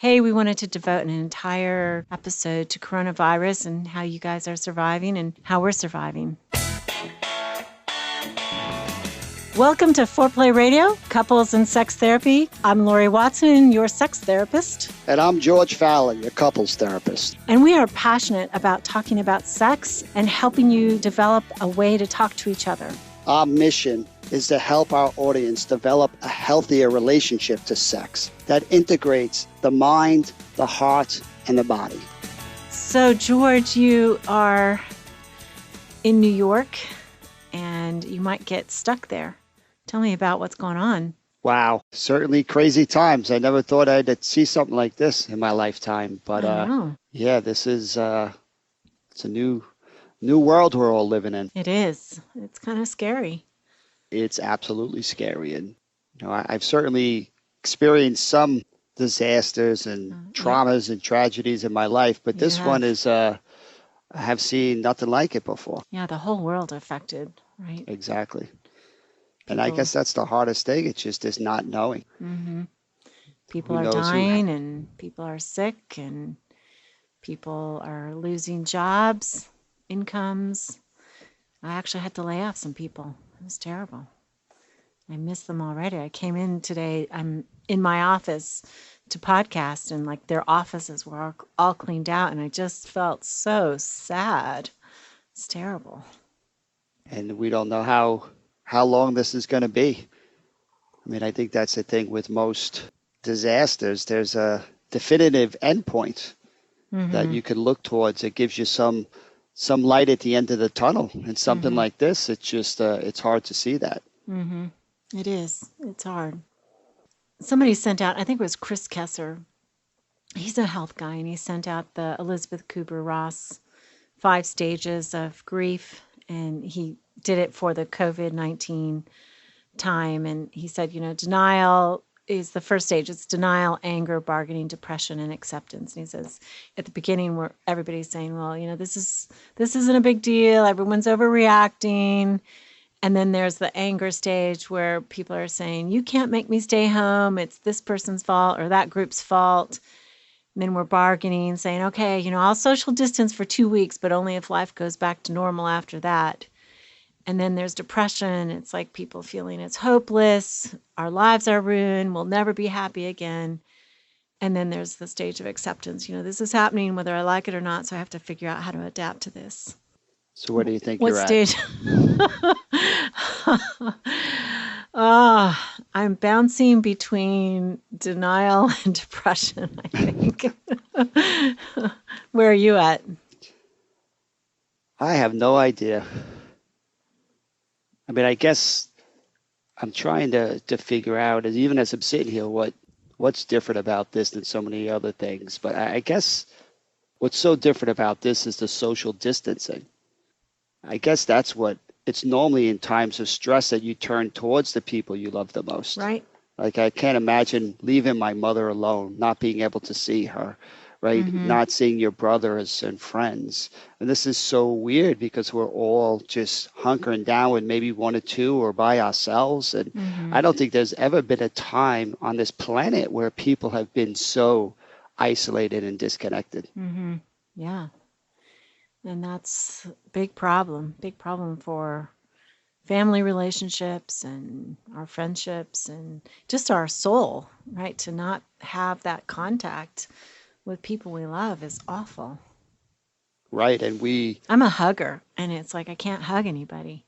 Hey, we wanted to devote an entire episode to coronavirus and how you guys are surviving and how we're surviving. Welcome to Foreplay Radio, Couples and Sex Therapy. I'm Laurie Watson, your sex therapist. And I'm George Fallon, your couples therapist. And we are passionate about talking about sex and helping you develop a way to talk to each other. Our mission is to help our audience develop a healthier relationship to sex that integrates the mind, the heart, and the body. So, George, you are in New York and you might get stuck there. Tell me about what's going on. Wow, certainly crazy times. I never thought I'd see something like this in my lifetime. But yeah, this is it's a new world we're all living in. It is. It's kind of scary. It's absolutely scary. And I've certainly experienced some disasters and traumas and tragedies in my life, but this one is I have seen nothing like it before. Yeah, the whole world affected, right? Exactly. And I guess that's the hardest thing. It's just this not knowing. Mm-hmm. People are dying and people are sick and people are losing jobs, incomes. I actually had to lay off some people. It was terrible. I miss them already. I came in today. I'm in my office to podcast and like their offices were all cleaned out and I just felt so sad. It's terrible. And we don't know how long this is going to be. I mean, I think that's the thing with most disasters. There's a definitive endpoint that you can look towards. It gives you some light at the end of the tunnel. And something like this, it's just, it's hard to see that. Mm-hmm. It is. It's hard. Somebody sent out, I think it was Chris Kesser. He's a health guy, and he sent out the Elizabeth Kubler-Ross 5 stages of grief, and he did it for the COVID-19 time. And he said, denial is the first stage. It's denial, anger, bargaining, depression, and acceptance. And he says at the beginning where everybody's saying, well, this isn't a big deal. Everyone's overreacting. And then there's the anger stage where people are saying, you can't make me stay home. It's this person's fault or that group's fault. And then we're bargaining, saying, okay, I'll social distance for 2 weeks, but only if life goes back to normal after that. And then there's depression. It's like people feeling it's hopeless. Our lives are ruined. We'll never be happy again. And then there's the stage of acceptance. This is happening whether I like it or not, so I have to figure out how to adapt to this. So where do you think you're at? What stage? I'm bouncing between denial and depression, I think. Where are you at? I have no idea. I mean, I guess I'm trying to figure out, even as I'm sitting here, what's different about this than so many other things. But I guess what's so different about this is the social distancing. I guess that's what it's normally in times of stress that you turn towards the people you love the most. Right. Like I can't imagine leaving my mother alone, not being able to see her, right? Not seeing your brothers and friends. And this is so weird because we're all just hunkering down with maybe one or two or by ourselves. And I don't think there's ever been a time on this planet where people have been so isolated and disconnected. Yeah. And that's a big problem for family relationships and our friendships and just our soul, right? To not have that contact with people we love is awful. Right. And I'm a hugger, and it's like I can't hug anybody.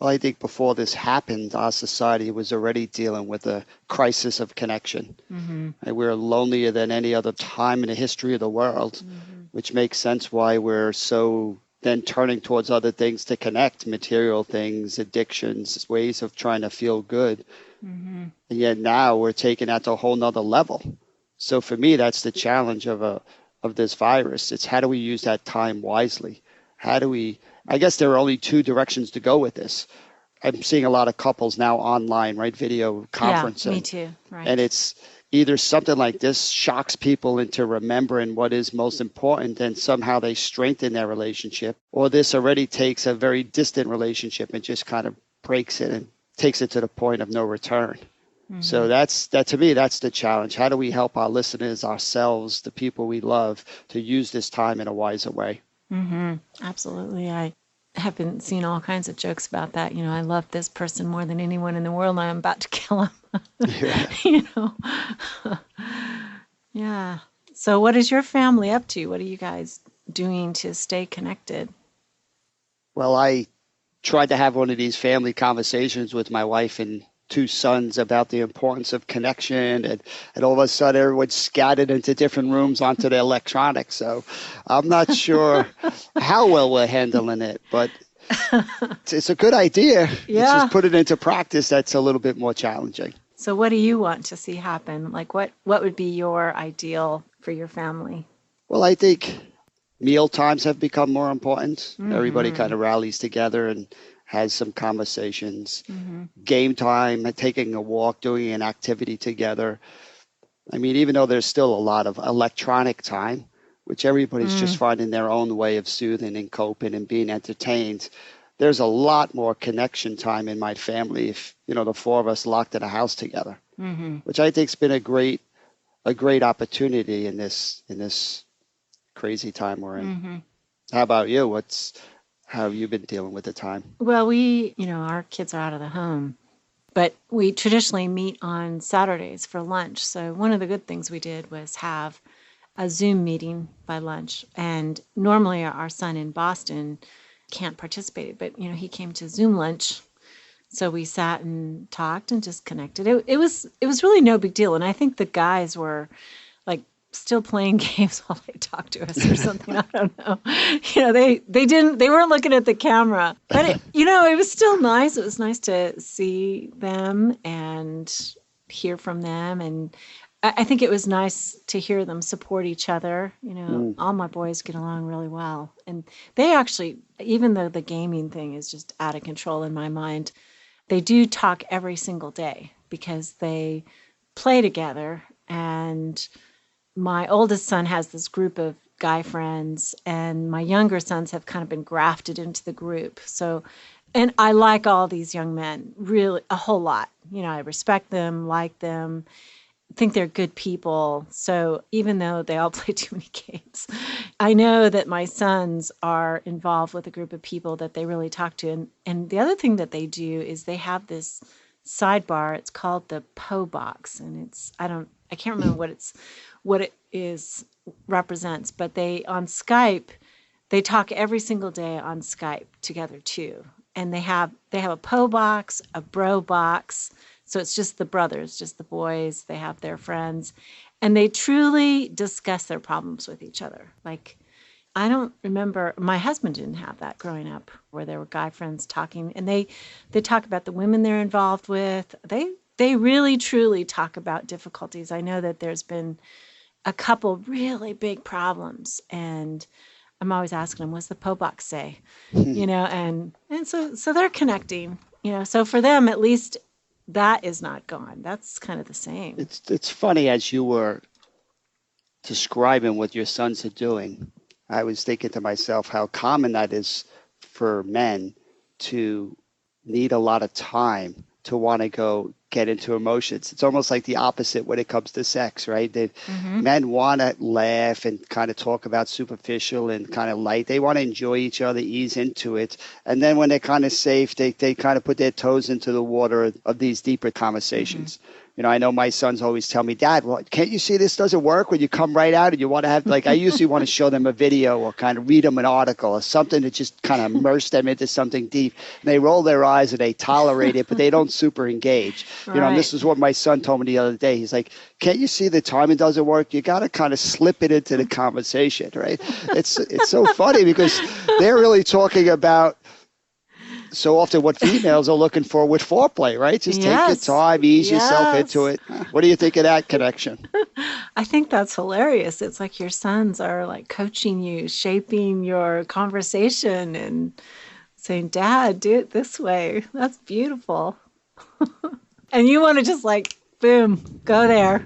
Well, I think before this happened, our society was already dealing with a crisis of connection. And we're lonelier than any other time in the history of the world, which makes sense why we're so then turning towards other things to connect, material things, addictions, ways of trying to feel good. And yet now we're taking that to a whole nother level. So for me, that's the challenge of this virus. It's how do we use that time wisely? I guess there are only 2 directions to go with this. I'm seeing a lot of couples now online, right? Video conferencing. Yeah, me too. Right. And it's either something like this shocks people into remembering what is most important and somehow they strengthen their relationship, or this already takes a very distant relationship and just kind of breaks it and takes it to the point of no return. So that to me, that's the challenge. How do we help our listeners, ourselves, the people we love, to use this time in a wiser way? Absolutely. I have been seeing all kinds of jokes about that. I love this person more than anyone in the world. I'm about to kill him. Yeah. you know? Yeah. So, what is your family up to? What are you guys doing to stay connected? Well, I tried to have one of these family conversations with my wife and two sons about the importance of connection, and all of a sudden everyone's scattered into different rooms onto their electronics. So I'm not sure how well we're handling it, but it's a good idea. It's Yeah. just put it into practice that's a little bit more challenging. So, what do you want to see happen? Like, what would be your ideal for your family? Well, I think meal times have become more important. Everybody kind of rallies together and has some conversations. Game time, taking a walk, doing an activity together. I mean, even though there's still a lot of electronic time, which everybody's just finding their own way of soothing and coping and being entertained, there's a lot more connection time in my family if, the four of us locked in a house together, which I think's been a great opportunity in this crazy time we're in. How about you? How have you been dealing with the time? Well, our kids are out of the home, but we traditionally meet on Saturdays for lunch. So one of the good things we did was have a Zoom meeting by lunch. And normally our son in Boston can't participate, but he came to Zoom lunch. So we sat and talked and just connected. It was really no big deal. And I think the guys were like still playing games while they talked to us or something. I don't know. They weren't looking at the camera, but it was still nice. It was nice to see them and hear from them. And I think it was nice to hear them support each other. All my boys get along really well. And they actually, even though the gaming thing is just out of control in my mind, they do talk every single day because they play together. And my oldest son has this group of guy friends, and my younger sons have kind of been grafted into the group. So, and I like all these young men really a whole lot. I respect them, like them, think they're good people. So even though they all play too many games, I know that my sons are involved with a group of people that they really talk to. And the other thing that they do is they have this sidebar. It's called the Po Box, and I can't remember what it is represents, but on Skype, they talk every single day on Skype together too. And they have a Po Box, a Bro Box. So it's just the brothers, just the boys. They have their friends, and they truly discuss their problems with each other. Like, I don't remember, my husband didn't have that growing up, where there were guy friends talking, and they talk about the women they're involved with. They really, truly talk about difficulties. I know that there's been a couple really big problems, and I'm always asking them, what's the Po Box say? And so they're connecting, so for them, at least, that is not gone. That's kind of the same. It's funny, as you were describing what your sons are doing, I was thinking to myself how common that is for men to need a lot of time to want to go get into emotions. It's almost like the opposite when it comes to sex, right? Men want to laugh and kind of talk about superficial and kind of light. They want to enjoy each other, ease into it. And then when they're kind of safe, they kind of put their toes into the water of these deeper conversations. I know my sons always tell me, Dad, well, can't you see this doesn't work when you come right out and you want to have, I usually want to show them a video or kind of read them an article or something to just kind of immerse them into something deep. And they roll their eyes and they tolerate it, but they don't super engage. Right. And this is what my son told me the other day. He's like, can't you see the timing doesn't work? You got to kind of slip it into the conversation, right? It's so funny because they're really talking about so often what females are looking for with foreplay, right? Just take your time, ease yourself into it. What do you think of that connection? I think that's hilarious. It's like your sons are like coaching you, shaping your conversation and saying, Dad, do it this way. That's beautiful. And you want to just boom, go there.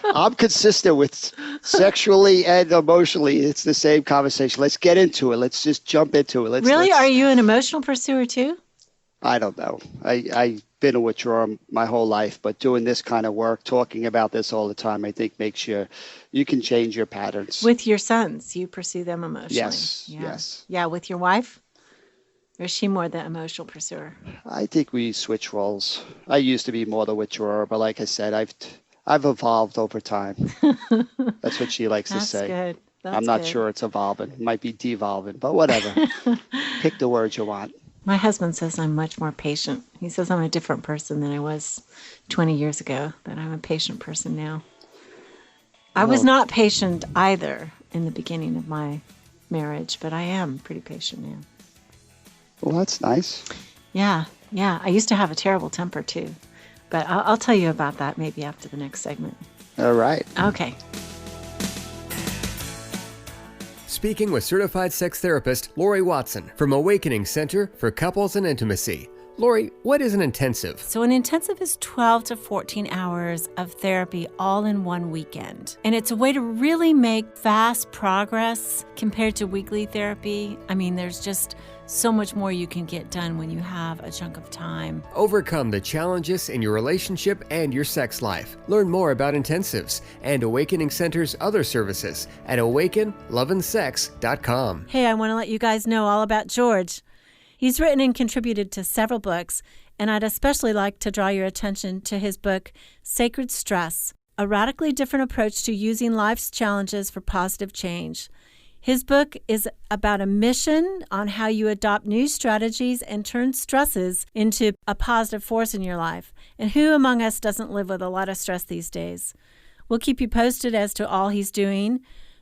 I'm consistent with sexually and emotionally. It's the same conversation. Let's get into it. Let's just jump into it. Really? Are you an emotional pursuer too? I don't know. I've been a withdrawer my whole life, but doing this kind of work, talking about this all the time, I think makes you can change your patterns. With your sons, you pursue them emotionally. Yes, Yeah. yes. Yeah, with your wife? Or is she more the emotional pursuer? I think we switch roles. I used to be more the withdrawer, but like I said, I've evolved over time. That's what she likes to That's say. good. I'm That's not good. sure it's evolving. It might be devolving, but whatever. Pick the words you want. My husband says I'm much more patient. He says I'm a different person than I was 20 years ago, that I'm a patient person now. I was Well, not patient either in the beginning of my marriage, but I am pretty patient now. well, that's nice. Yeah, yeah. I used to have a terrible temper too, but I'll tell you about that maybe after the next segment. All right. Okay. Speaking with certified sex therapist Laurie Watson from Awakening Center for Couples and Intimacy. Laurie, what is an intensive? So, an intensive is 12 to 14 hours of therapy all in one weekend. And it's a way to really make fast progress compared to weekly therapy. I mean, there's just so much more you can get done when you have a chunk of time. Overcome the challenges in your relationship and your sex life. Learn more about intensives and Awakening Center's other services at awakenloveandsex.com. Hey, I want to let you guys know all about George. He's written and contributed to several books, and I'd especially like to draw your attention to his book, Sacred Stress, a radically different approach to using life's challenges for positive change. His book is about a mission on how you adopt new strategies and turn stresses into a positive force in your life. And who among us doesn't live with a lot of stress these days? We'll keep you posted as to all he's doing.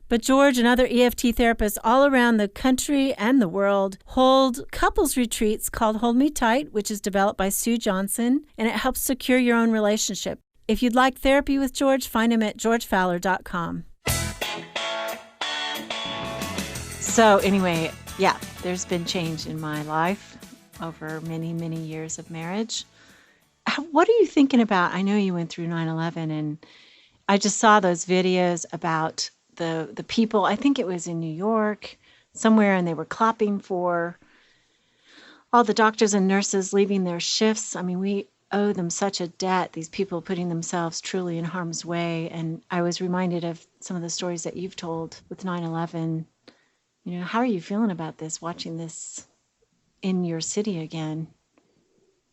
But George and other EFT therapists all around the country and the world hold couples retreats called Hold Me Tight, which is developed by Sue Johnson, and it helps secure your own relationship. If you'd like therapy with George, find him at georgefowler.com. So, anyway, yeah, there's been change in my life over many, many years of marriage. What are you thinking about? I know you went through 9/11, and I just saw those videos about the people. I think it was in New York somewhere, and they were clapping for all the doctors and nurses leaving their shifts. I mean, we owe them such a debt, these people putting themselves truly in harm's way. And I was reminded of some of the stories that you've told with 9/11. You know, how are you feeling about this, watching this in your city again?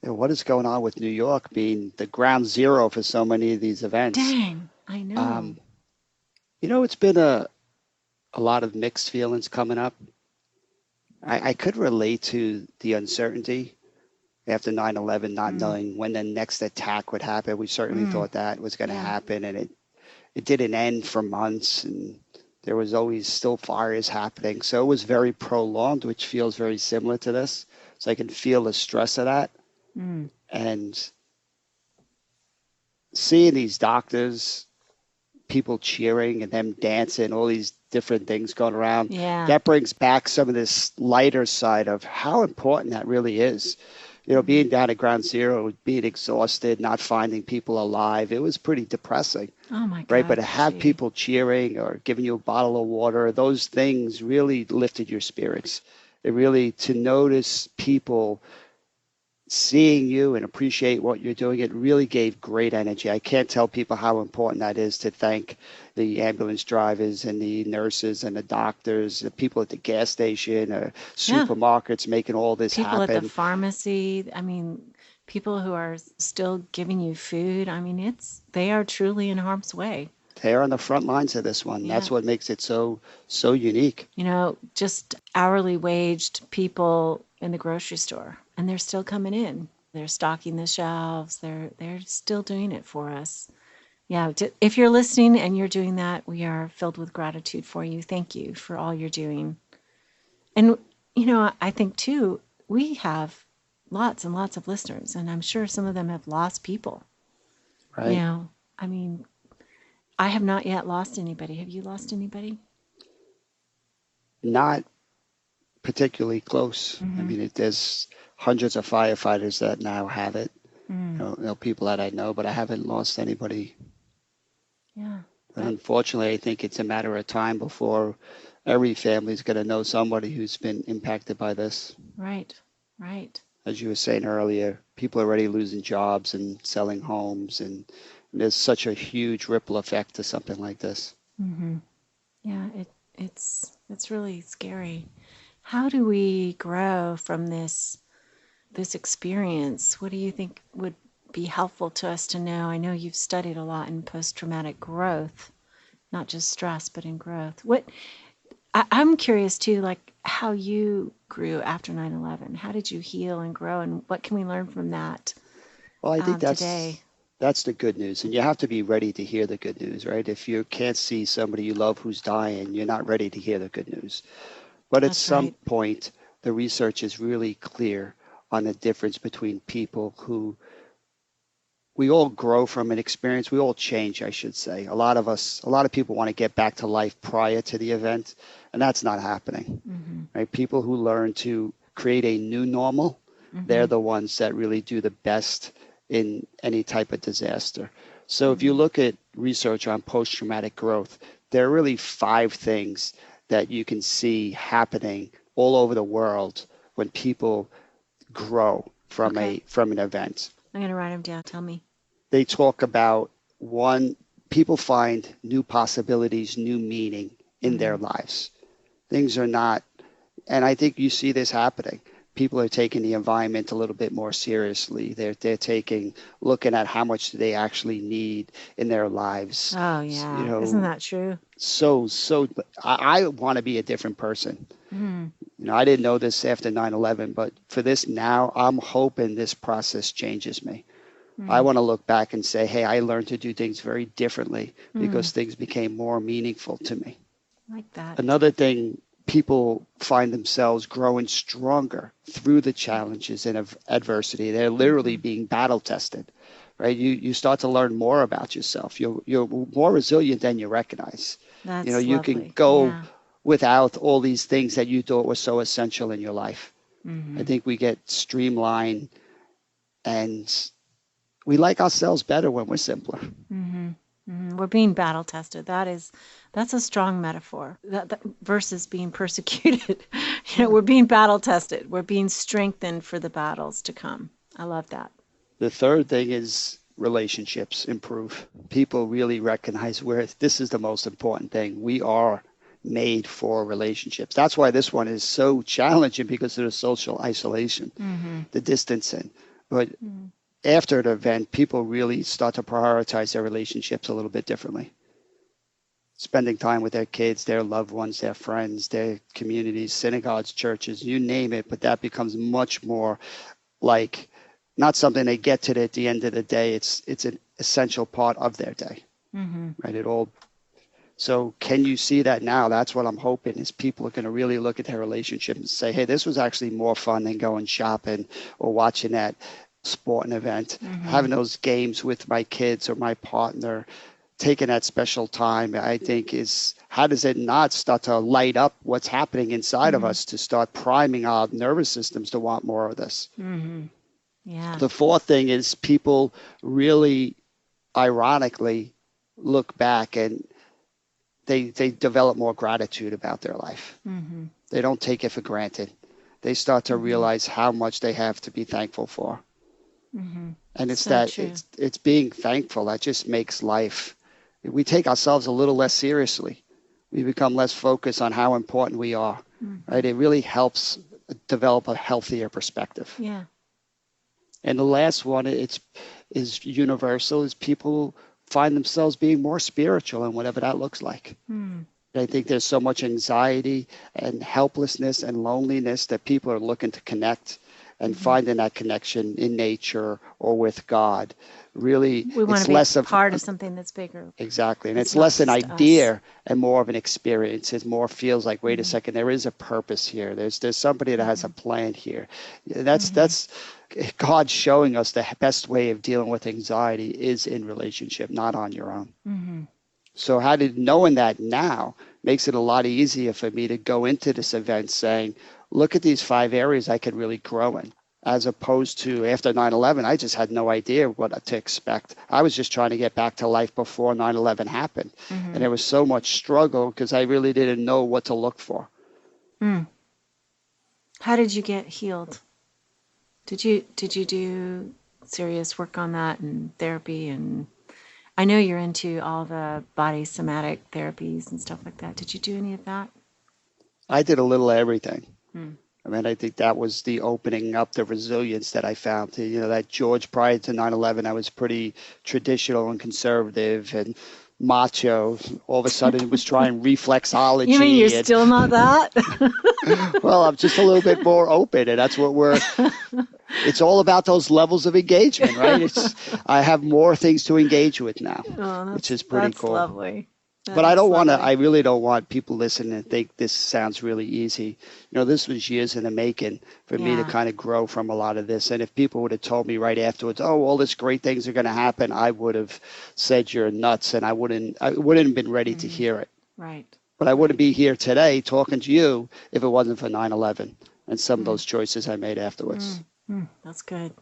What is going on with New York being the ground zero for so many of these events? Dang, I know. It's been a lot of mixed feelings coming up. I could relate to the uncertainty after 9/11, not knowing when the next attack would happen. We certainly thought that was going to happen, and it didn't end for months, and there was always still fires happening. So it was very prolonged, which feels very similar to this. So I can feel the stress of that. And seeing these doctors, people cheering and them dancing, all these different things going around, Yeah. that brings back some of this lighter side of how important that really is. Being down at ground zero, being exhausted, not finding people alive, it was pretty depressing, Oh my God. right? But to have gee. people cheering or giving you a bottle of water, those things really lifted your spirits. It really, to notice people seeing you and appreciate what you're doing, it really gave great energy. I can't tell people how important that is to thank the ambulance drivers and the nurses and the doctors, the people at the gas station or supermarkets making all this People at the happen. pharmacy. I mean, people who are still giving you food. I mean, they are truly in harm's way. They're on the front lines of this one. Yeah. That's what makes it so unique. You know, just hourly waged people in the grocery store, and they're still coming in. They're stocking the shelves. They're still doing it for us. Yeah, if you're listening and you're doing that, we are filled with gratitude for you. Thank you for all you're doing. And I think too, we have lots and lots of listeners, and I'm sure some of them have lost people. Right. I mean, I have not yet lost anybody. Have you lost anybody? Not particularly close. I mean, there's hundreds of firefighters that now have it. People that I know, but I haven't lost anybody. Yeah. But unfortunately, I think it's a matter of time before every family's going to know somebody who's been impacted by this. Right. Right. As you were saying earlier, people are already losing jobs and selling homes, and there's such a huge ripple effect to something like this. Yeah, it's really scary. How do we grow from this experience? What do you think would be helpful to us to know? I know you've studied a lot in post-traumatic growth, not just stress, but in growth. I'm curious too, like how you grew after 9/11. How did you heal and grow, and what can we learn from that Well, I think today? that's the good news, and you have to be ready to hear the good news, right? If you can't see somebody you love who's dying, you're not ready to hear the good news. But at That's some right. point, the research is really clear on the difference between people who we all grow from an experience. We all change, I should say. A lot of people want to get back to life prior to the event, and that's not happening, right? People who learn to create a new normal, they're the ones that really do the best in any type of disaster. So if you look at research on post-traumatic growth, there are really 5 things that you can see happening all over the world when people grow Okay. from an event. I'm going to write them down. Tell me. They talk about one, people find new possibilities, new meaning in their lives. Things are not, and I think you see this happening. People are taking the environment a little bit more seriously. They're looking at how much do they actually need in their lives. Oh, You yeah. Isn't know, that true? I want to be a different person. I didn't know this after 9/11, but for this now, I'm hoping this process changes me. I want to look back and say, hey, I learned to do things very differently because things became more meaningful to me. Like that. Another thing, people find themselves growing stronger through the challenges and of adversity. They're literally being battle tested, right? You start to learn more about yourself. You're more resilient than you recognize. That's You can lovely. go Yeah. without all these things that you thought were so essential in your life. I think we get streamlined and we like ourselves better when we're simpler. We're being battle tested. That's a strong metaphor. That versus being persecuted. Yeah. We're being battle tested. We're being strengthened for the battles to come. I love that. The third thing is relationships improve. People really recognize where this is the most important thing. We are made for relationships. That's why this one is so challenging because of the social isolation, the distancing. But after an event, people really start to prioritize their relationships a little bit differently. Spending time with their kids, their loved ones, their friends, their communities, synagogues, churches, you name it, but that becomes much more like not something they get to at the end of the day. It's an essential part of their day, right? So can you see that now? That's what I'm hoping is people are going to really look at their relationship and say, hey, this was actually more fun than going shopping or watching that sporting event, having those games with my kids or my partner, taking that special time, I think is how does it not start to light up what's happening inside of us to start priming our nervous systems to want more of this? Yeah. The fourth thing is people really ironically look back and they develop more gratitude about their life. They don't take it for granted. They start to realize how much they have to be thankful for. And it's So true. it's being thankful that just makes life. We take ourselves a little less seriously. We become less focused on how important we are. Right? It really helps develop a healthier perspective. Yeah. And the last one, is universal, is people find themselves being more spiritual and whatever that looks like. I think there's so much anxiety and helplessness and loneliness that people are looking to connect and finding that connection in nature or with God. Really, We want it's to be less of part of something that's bigger. exactly, and It's it's not less an just us. idea and more of an experience. It more feels like, wait a second, there is a purpose here. There's somebody that has a plan here. That's God showing us the best way of dealing with anxiety is in relationship, not on your own. So knowing that now makes it a lot easier for me to go into this event saying, look at these 5 areas I could really grow in. As opposed to after 9/11, I just had no idea what to expect. I was just trying to get back to life before 9/11 happened. And there was so much struggle because I really didn't know what to look for. How did you get healed? Did you do serious work on that and therapy? And I know you're into all the body somatic therapies and stuff like that. Did you do any of that? I did a little of everything. Hmm. I mean, I think that was the opening up, the resilience that I found. You know, that George prior to 9/11, I was pretty traditional and conservative and macho. All of a sudden, it was trying reflexology. You mean you're and, still not that? well, I'm just a little bit more open, and that's what it's all about those levels of engagement, right? I have more things to engage with now, which is pretty that's cool. Lovely. But I really don't want people listening to think this sounds really easy. You know, this was years in the making for me to kind of grow from a lot of this. And if people would have told me right afterwards, oh, all these great things are going to happen, I would have said you're nuts, and I wouldn't have been ready to hear it. Right. But I wouldn't be here today talking to you if it wasn't for 9/11 and some of those choices I made afterwards. That's good.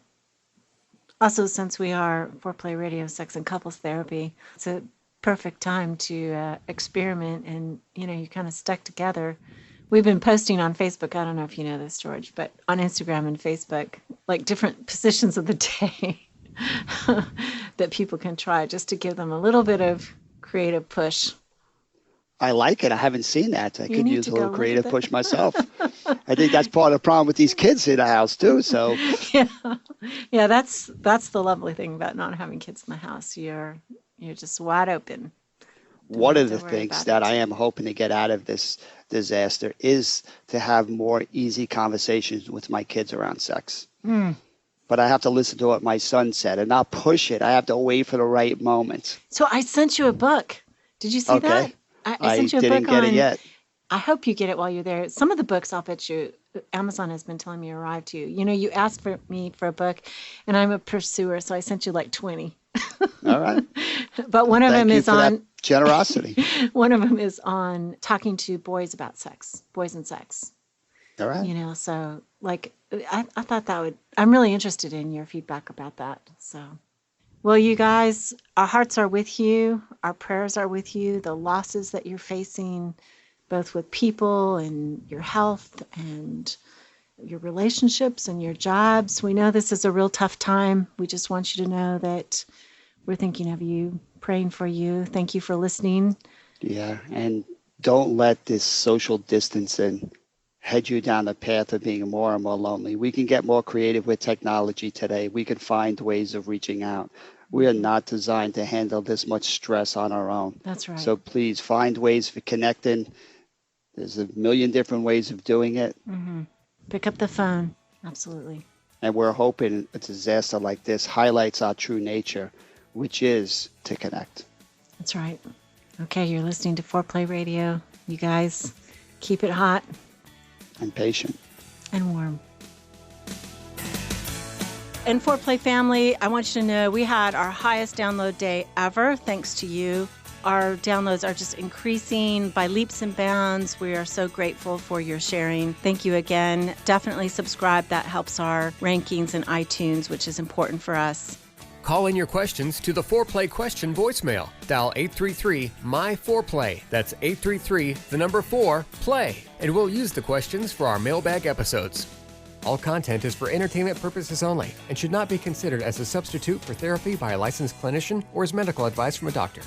Also, since we are Foreplay Radio, Sex and Couples Therapy, it's a perfect time to experiment, and you kind of stuck together. We've been posting on Facebook, I don't know if you know this, George, but on Instagram and Facebook, like different positions of the day that people can try just to give them a little bit of creative push. I like it. I haven't seen that. I could use a little creative push myself. I think that's part of the problem with these kids in the house too. So yeah, that's the lovely thing about not having kids in the house. You're just wide open. One of the things that I am hoping to get out of this disaster is to have more easy conversations with my kids around sex. But I have to listen to what my son said and not push it. I have to wait for the right moment. So I sent you a book. Did you see that? I sent you a book didn't get it yet. I hope you get it while you're there. Some of the books, I'll bet you, Amazon has been telling me arrived to you. You asked me for a book, and I'm a pursuer, so I sent you like 20. All right. But one of them is on generosity. One of them is on talking to boys about sex, boys and sex. All right. So like I thought I'm really interested in your feedback about that. So, well, you guys, our hearts are with you. Our prayers are with you. The losses that you're facing, both with people and your health and your relationships and your jobs. We know this is a real tough time. We just want you to know that we're thinking of you, praying for you. Thank you for listening. Yeah, and don't let this social distancing head you down the path of being more and more lonely. We can get more creative with technology today. We can find ways of reaching out. We are not designed to handle this much stress on our own. That's right. So please find ways for connecting. There's a million different ways of doing it. Mm-hmm. Pick up the phone. Absolutely. And we're hoping a disaster like this highlights our true nature, which is to connect. That's right. Okay, you're listening to Foreplay Radio. You guys, keep it hot. And patient. And warm. And Foreplay family, I want you to know we had our highest download day ever, thanks to you. Our downloads are just increasing by leaps and bounds. We are so grateful for your sharing. Thank you again. Definitely subscribe. That helps our rankings in iTunes, which is important for us. Call in your questions to the Foreplay question voicemail. Dial 833-MY-4PLAY. That's 833-4-PLAY. And we'll use the questions for our mailbag episodes. All content is for entertainment purposes only and should not be considered as a substitute for therapy by a licensed clinician or as medical advice from a doctor.